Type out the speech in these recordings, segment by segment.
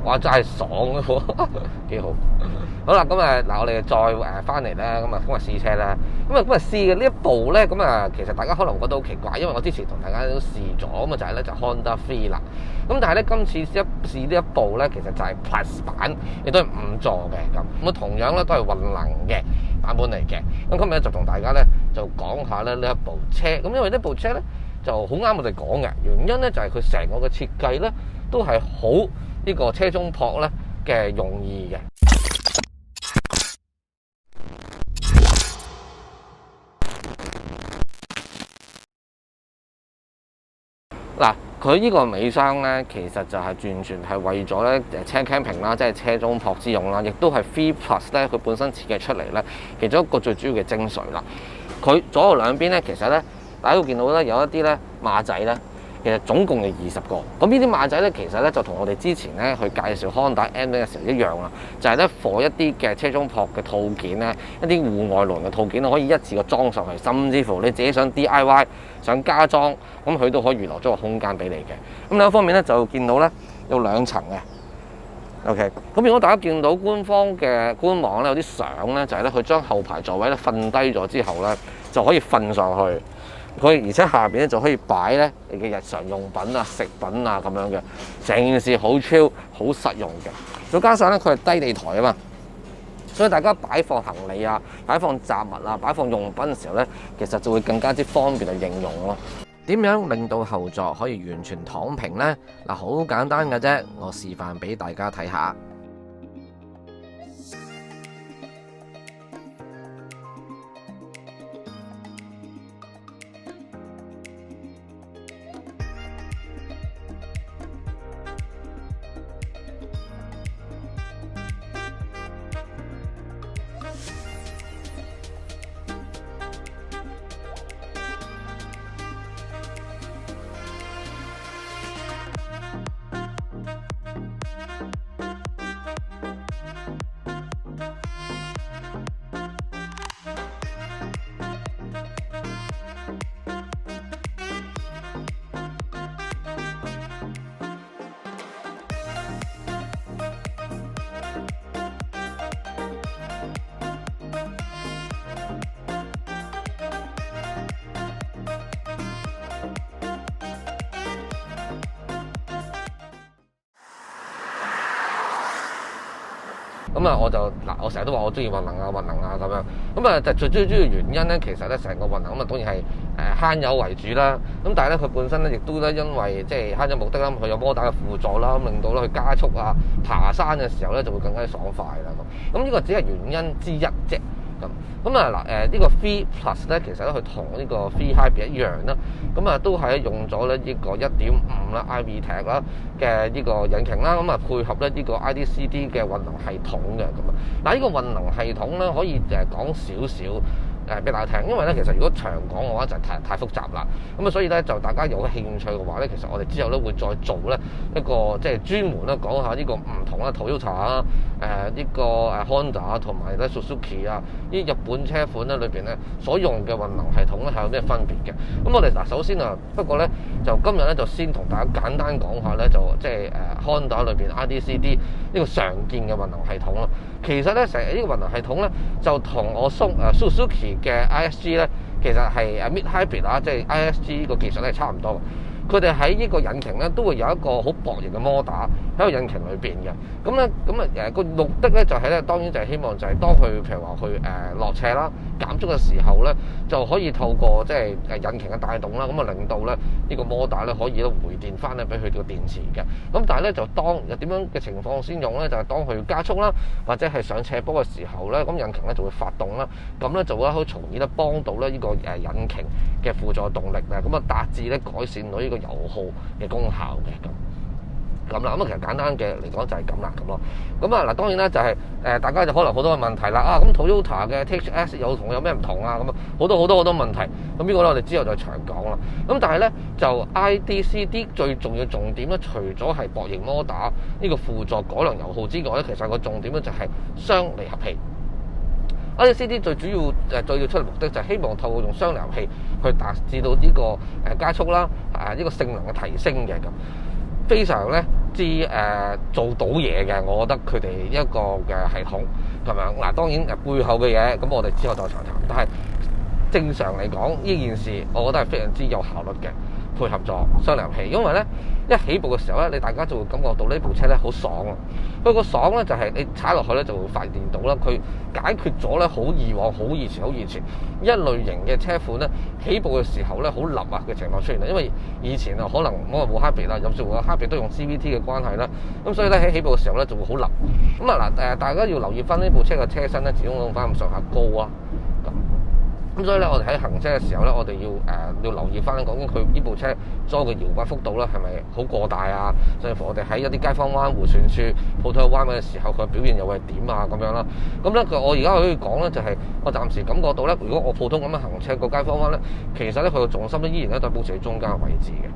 哇真係爽喎，幾好。好啦，咁嗱，我哋再翻嚟咧，咁啊今日試車啦。咁啊今日試嘅呢一部咧，咁啊其實大家可能覺得好奇怪，因為我之前同大家都試咗，咁啊就係咧就 Honda Free 啦。咁但係咧今次試呢一部咧，其實就係 Plus 版，亦都係5座嘅咁。咁啊同樣咧都係混能嘅版本嚟嘅。咁今日咧就同大家咧就講下咧呢一部車。咁因為呢部車咧就好啱我哋講嘅，原因咧就係佢成個嘅設計咧都係好呢個車中泊咧嘅用意嘅。嗱，佢呢個尾箱咧，其實就係完全係為咗咧車 camping 啦，即係車中泊之用啦，亦都係 Free Plus 咧佢本身設計出嚟咧，其中一個最主要嘅精髓啦。佢左右兩邊咧，其實咧大家會見到咧有一啲咧馬仔咧，其實總共係20個。咁呢啲馬仔咧，其實咧就同我哋之前咧去介紹 Honda M 嘅時候一樣啦，就係咧放一啲嘅車中泊嘅套件咧，一啲戶外輪嘅套件可以一次過裝上去，甚至乎你自己想 DIY 想加裝，咁佢都可以預留咗個空間俾你嘅。咁另一方面咧就見到咧有2層嘅。OK， 咁如果大家見到官方嘅官網咧有啲相咧，就係咧佢將後排座位咧瞓低咗之後咧就可以瞓上去。佢而且下邊咧就可以擺咧你嘅日常用品啊、食品啊咁樣嘅，成件事好超好實用嘅。再加上咧佢係低地台啊嘛，所以大家擺放行李啊、擺放雜物啊、擺放用品嘅時候咧，其實就會更加之方便去應用咯。點樣令到後座可以完全躺平呢？嗱，好簡單嘅啫，我示範俾大家睇下。咁啊，我成日都話我中意混能啊咁樣。咁啊，就最主要原因咧，其實咧成個混能咁啊，當然係慳油為主啦。咁但係咧，佢本身咧亦都咧因為即係慳油目的啦，佢有摩打嘅輔助啦，咁令到咧佢加速啊、爬山嘅時候咧就會更加爽快啦。咁呢個只係原因之一啫。咁啊嗱，呢個 Free Plus 咧，其實咧佢同呢個 Free Hybrid 一樣啦。咁啊都係用咗咧呢個 1.5 啦 iVTEC 啦嘅呢個引擎啦，咁啊配合咧呢個 IDCD 嘅混能系統嘅咁啊。嗱，呢個混能系統咧可以講少少俾大家聽，因為咧其實如果長講嘅話就太複雜啦。咁啊所以咧就大家有興趣嘅話咧，其實我哋之後咧會再做咧一個即係專門咧講下呢個唔同啦 Toyota 啊、呢個Honda 同埋咧 Suzuki 啊呢日本車款咧裏邊咧所用嘅混能系統咧係有咩分別嘅。咁我哋嗱首先啊，不過咧就今日咧就先同大家簡單講下咧就即係Honda 裏邊 IDCD 呢個常見嘅混能系統咯。其實咧成呢個混能系統咧就同我Suzuki 嘅 ISG 咧，其實係Mid Hybrid 啊，即係 ISG 個技術咧係差唔多。佢哋喺呢個引擎咧都會有一個好薄型嘅摩打喺個引擎裏邊嘅。咁個目的咧就係咧，當然就係希望就係當佢譬如話去落斜啦、減速嘅時候咧，就可以透過即係引擎嘅帶動啦，咁啊令到咧呢個摩打咧可以咧回電翻咧俾佢個電池嘅。咁但係咧就當有點樣嘅情況先用咧，就係當佢加速啦，或者係上斜坡嘅時候咧，咁引擎咧就會發動啦，咁咧就會可以從而咧幫到咧呢個引擎嘅輔助動力啊，咁啊達至咧改善到呢個油耗嘅功效嘅咁啦。咁其實簡單嘅嚟講就係咁啦咁咯。咁啊嗱，當然啦就係大家就可能好多嘅問題啦。咁 Toyota 嘅 THS 有咩唔同啊？咁好多問題。咁呢個咧我哋之後就長講啦。咁但係咧就 IDCD 最重要重點咧，除咗係薄型摩打呢個輔助改良油耗之外咧，其實個重點咧就係雙離合器。IDCD 最主要最要出嚟目的就係希望透過用雙離合器去達至到呢個加速啦，呢個性能嘅提升嘅咁。非常咧做到嘢嘅，我覺得佢哋一個嘅系統咁樣。嗱，當然背後嘅嘢，咁我哋之後再詳談。但係正常嚟講，呢件事我覺得係非常之有效率嘅配合咗雙離合器，因為咧一起步嘅時候咧，你大家就會感覺到呢部車咧好爽啊！佢個爽咧就係你踩落去咧就會發現到啦，佢解決咗咧好以往好以前一類型嘅車款咧起步嘅時候咧好立啊嘅情況出現啦。因為以前啊可能我係冇哈比啦，甚至乎哈比都用 CVT 嘅關係啦，咁所以咧喺起步嘅時候咧就會好立。咁啊嗱大家要留意翻呢部車嘅車身咧，始終用翻咁上下高啊。咁所以咧，我哋喺行車嘅時候咧，我哋要留意翻講緊佢呢部車裝嘅搖擺幅度咧，係咪好過大啊？甚至乎我哋喺一啲街坊彎、迴旋處、鋪頭彎嘅時候，佢嘅表現又會係點啊？咁樣啦。咁咧，我而家可以講咧，就係我暫時感覺到咧，如果我普通咁樣行車個街坊彎咧，其實咧佢嘅重心咧依然咧都係保持喺中間嘅位置嘅。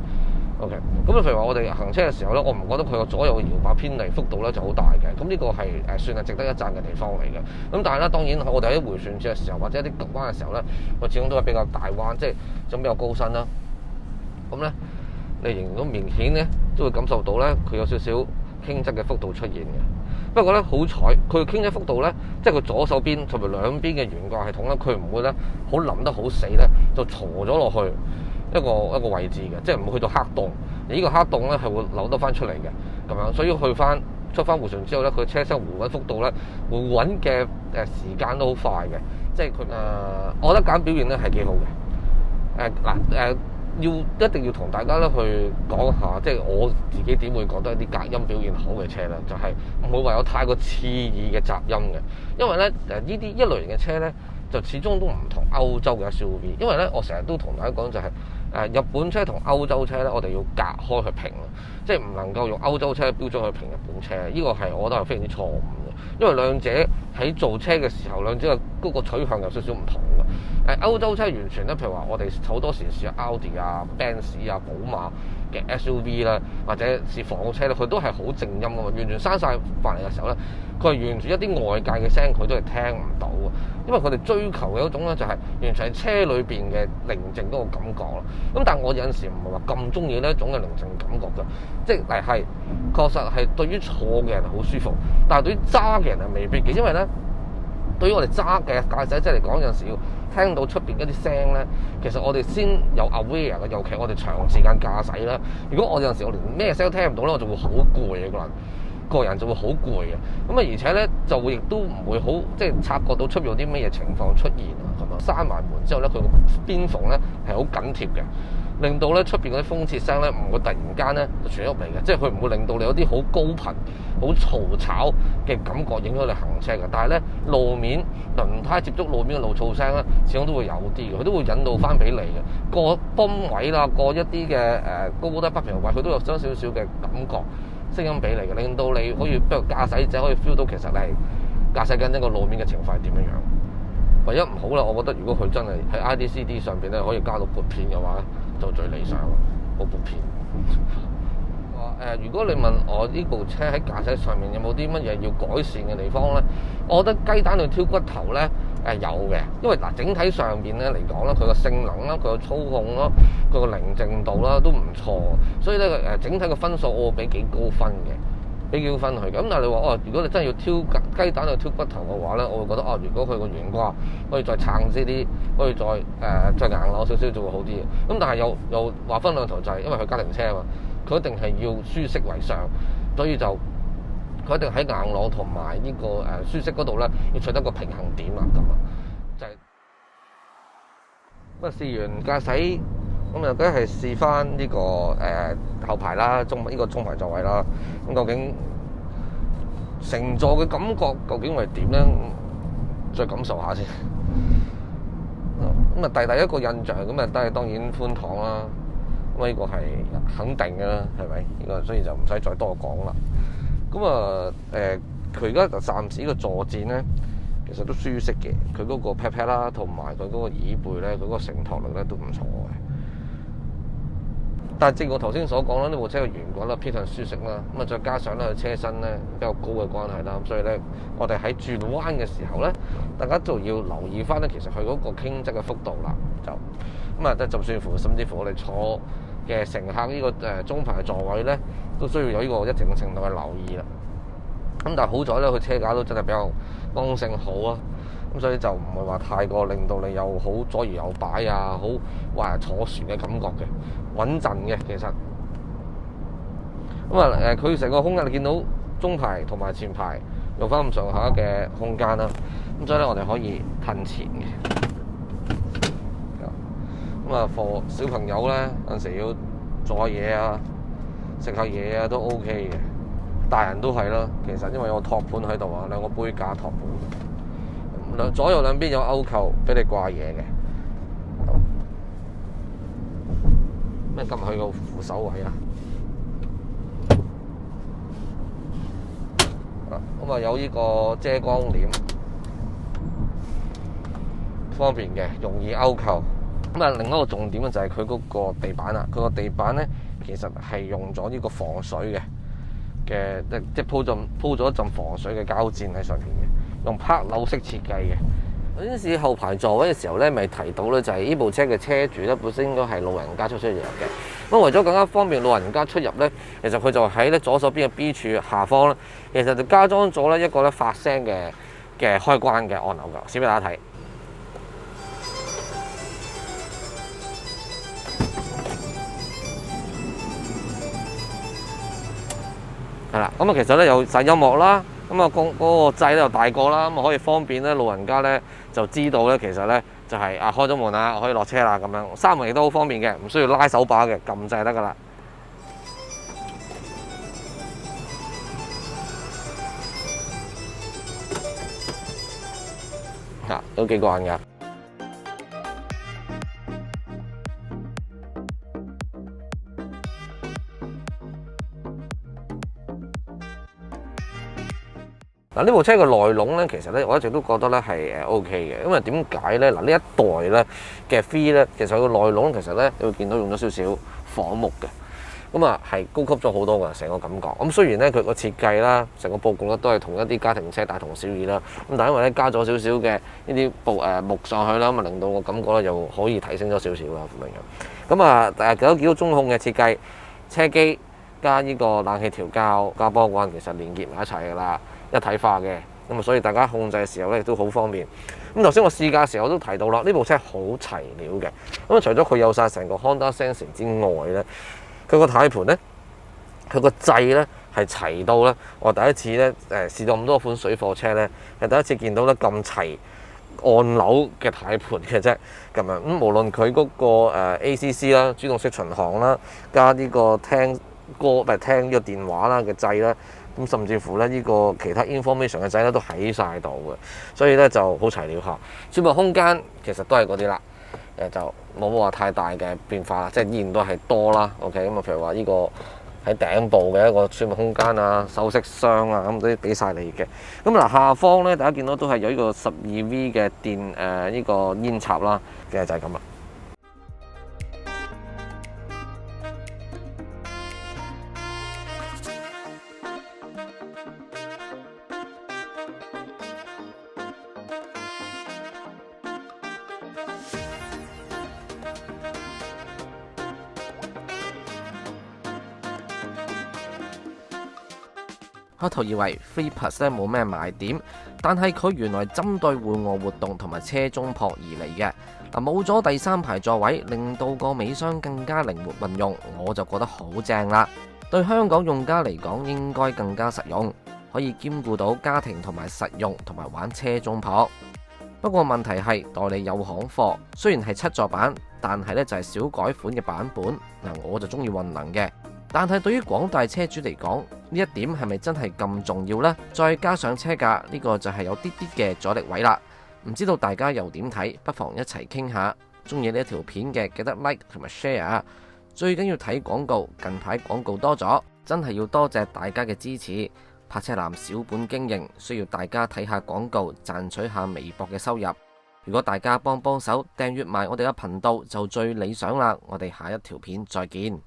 OK， 咁譬如話我哋行車嘅時候咧，我唔覺得佢個左右嘅搖擺偏離幅度咧就好大嘅，咁呢個係算係值得一讚嘅地方嚟嘅。咁但係咧，當然我哋喺迴旋處嘅時候，或者一啲急彎嘅時候咧，我始終都係比較大彎，即係仲比較高身啦。咁咧，你仍然都明顯咧都會感受到咧，佢有少少傾側嘅幅度出現嘅。不過咧，好彩佢傾側幅度咧，即係佢左手邊同埋兩邊嘅懸掛系統咧，佢唔會咧好冧得好死咧，就坐咗落去一個位置嘅，即係唔會去到黑洞。而呢個黑洞咧係會扭得翻出嚟嘅，咁樣，所以出翻迴旋之後咧，佢車身回穩幅度咧，回穩嘅時間都好快嘅，即係佢我覺得揀表現咧係幾好嘅。一定要同大家咧去講下，即係我自己點會覺得一啲隔音表現好嘅車咧，就係唔會話有太過刺耳嘅雜音嘅，因為咧呢啲一類型嘅車咧就始終都唔同歐洲嘅 SUV， 因為咧我成日都同大家講就係日本車同歐洲車咧，我哋要隔開去評，即係唔能夠用歐洲車嘅標準去評日本車，呢個係我覺得係非常之錯誤嘅，因為兩者喺造車嘅時候，兩者嘅嗰個取向有少少唔同嘅。歐洲車完全咧，譬如話我哋好多時試奧迪啊、Benz 啊、寶馬嘅 SUV 啦，或者是房車咧，佢都係好靜音嘅嘛，完全閂晒翻嚟嘅時候咧，佢係完全一啲外界嘅聲佢都係聽唔到嘅，因為佢哋追求嘅一種咧就係完全係車裏邊嘅寧靜嗰個感覺咯。咁但係我有陣時唔係話咁中意呢一種嘅寧靜感覺嘅，即係確實係對於坐嘅人好舒服，但係對於揸嘅人係未必嘅，因為咧對於我哋揸嘅駕駛者嚟講，有陣時要聽到出邊一啲聲咧，其實我哋先有 aware 嘅，尤其我哋長時間駕駛啦。如果我有陣時我連咩聲都聽唔到咧，我就會好攰嘅個人就會好攰嘅。咁啊，而且咧就會亦都唔會好即係察覺到出邊有啲咩嘢情況出現啊咁樣。閂埋門之後咧，佢個邊縫咧係好緊貼嘅，令到咧出邊嗰啲風切聲咧唔會突然間咧就傳入嚟嘅，即係佢唔會令到你有啲好高頻、好嘈吵嘅感覺影響你行車嘅。但係咧路面輪胎接觸路面嘅路噪聲咧，始終都會有啲嘅，佢都會引導翻俾你嘅。過泵位啦，過一啲嘅高低不平位，佢都有少少嘅感覺聲音俾你嘅，令到你可以不如駕駛者可以 feel 到其實你係駕駛緊一個路面嘅情況係點樣樣。唯一唔好啦，我覺得如果佢真係喺 IDCD 上邊咧可以加到撥片嘅話咧，就最理想個撥片。如果你問我呢部車喺駕駛上面有冇啲乜嘢要改善嘅地方咧，我覺得雞蛋去挑骨頭咧有嘅，因為嗱整體上邊咧嚟講咧，佢個性能啦、佢個操控啦、佢個寧靜度啦都唔錯，所以咧整體嘅分數我會俾幾高分嘅。俾幾分佢嘅。咁但係你話如果你真係要挑雞蛋去挑骨頭嘅話咧，我會覺得如果佢個懸掛可以再撐啲，可以再硬朗少少就會好啲嘅。咁但係又話分兩頭就係因為佢家庭車啊嘛，佢一定係要舒適為上，所以就佢一定喺硬朗同埋呢個舒適嗰度咧要取得個平衡點啊咁啊，就係咁啊試完駕駛。咁啊，梗係試翻呢個後排啦，呢個中排座位啦。咁究竟乘坐嘅感覺究竟會點咧？再感受下先。咁啊，第一個印象咁啊，都係當然寬敞啦。咁呢個係肯定嘅啦，係咪？呢個所以就唔使再多講啦。咁啊，佢而家就暫時呢個坐墊咧，其實都舒適嘅。佢嗰個 pat pat 啦，同埋佢嗰個椅背咧，佢嗰個承托力咧都唔錯嘅。但係正如我頭先所講啦，呢部車嘅懸掛啦偏向舒適啦，咁啊再加上咧佢車身咧比較高嘅關係啦，咁所以咧我哋喺轉彎嘅時候咧，大家就要留意翻咧，其實佢嗰個傾側嘅幅度啦，就咁啊，就算乎甚至乎我哋坐嘅乘客呢個中排座位咧，都需要有呢個一定程度嘅留意啦。咁但係好在咧，佢車架都真係比較剛性好啊，咁所以就唔會話太過令到你又好左搖右擺啊，好話坐船嘅感覺嘅，穩陣嘅其實。咁啊佢成個空間你見到中排同埋前排用翻咁上下嘅空間啦，咁所以咧我哋可以褪前嘅。咁啊，for小朋友咧有陣時要做下嘢啊，食下嘢啊都 OK 嘅。大人都係啦，其實因為有個托盤喺度啊，兩個杯架托盤，左右兩邊有勾扣俾你掛嘢嘅。咩撳去個扶手位啊？咁啊有呢個遮光簾，方便嘅，容易勾扣。咁啊，另一個重點咧就係佢嗰個地板啦。佢個地板咧其實係用咗呢個防水嘅即係鋪咗一陣防水嘅膠墊喺上面嘅，用拍鈕式設計嘅。嗰陣時後排座位嘅時候咧，咪提到咧就係呢部車嘅車主咧本身應該係老人家出入嘅。咁為咗更加方便老人家出入咧，其實佢就喺咧左手邊嘅 B 柱下方咧，其實就加裝咗咧一個咧發聲嘅開關嘅按鈕㗎，試俾大家睇。係啦，咁啊其實咧有晒音樂啦，咁啊嗰個掣咧又大個啦，咁啊可以方便咧老人家咧就知道咧其實咧就係開咗門啦，可以落車啦咁樣。閂門亦都好方便嘅，唔需要拉手把嘅，撳掣得噶啦。都幾過癮㗎。嗱，呢部車嘅內籠咧，其實咧我一直都覺得咧係OK 嘅，因為點解咧？嗱，呢一代咧嘅 3咧，其實個內籠其實咧你會見到用咗少少仿木嘅，咁啊係高級咗好多㗎成個感覺。咁雖然咧佢個設計啦，成個佈局咧都係同一啲家庭車大同小異啦，咁但係因為咧加咗少少嘅呢啲木上去啦，咁啊令到個感覺咧又可以提升咗少少啦咁樣。咁啊幾多中控嘅設計，車機加呢個冷氣調校加波棍，其實連結埋一齊㗎啦。一體化嘅，咁啊所以大家控制嘅時候咧都好方便。咁頭先我試駕嘅時候我都提到啦，呢部車好齊料嘅。咁啊除咗佢有晒成個 Honda Sensing 之外咧，佢個軚盤咧，佢個掣咧係齊到咧，我第一次咧試到咁多款水貨車咧，係第一次見到咧咁齊按鈕嘅軚盤嘅啫咁樣。咁無論佢嗰個ACC 啦、主動式巡航啦，加呢個聽歌聽呢個電話啦嘅掣啦。咁甚至乎咧呢個其他 information 嘅掣咧都喺晒度嘅，所以咧就好齊料嚇。儲物空間其實都係嗰啲啦，就冇話太大嘅變化啦，即係依然都係多啦。OK，咁啊譬如話呢個喺頂部嘅一個儲物空間啊、首飾箱啊，咁都俾晒你嘅。咁嗱下方咧，大家見到都係有呢個12V 嘅電呢個煙插啦，嘅就係咁啦。開頭以為 FreePlus 咧冇咩賣點，但係佢原來針對戶外活動同埋車中泊而嚟嘅。嗱，冇咗第三排座位，令到個尾箱更加靈活運用，我就覺得好正啦。對香港用家嚟講，應該更加實用，可以兼顧到家庭同埋實用同埋玩車中泊。不過問題係代理有行貨，雖然係7座版，但係咧就係小改款嘅版本。嗱，我就中意混能嘅。但係對於廣大車主嚟講，呢一點係咪真係咁重要呢？再加上車價呢個就係有啲啲嘅阻力位啦。唔知道大家又點睇？不妨一齊傾下。中意呢一條片嘅記得 like 同埋 share。最緊要睇廣告，近排廣告多咗，真係要多謝大家嘅支持。泊車男小本經營，需要大家睇下廣告，賺取下微薄嘅收入。如果大家幫手訂閱埋我哋嘅頻道，就最理想啦。我哋下一條片再見。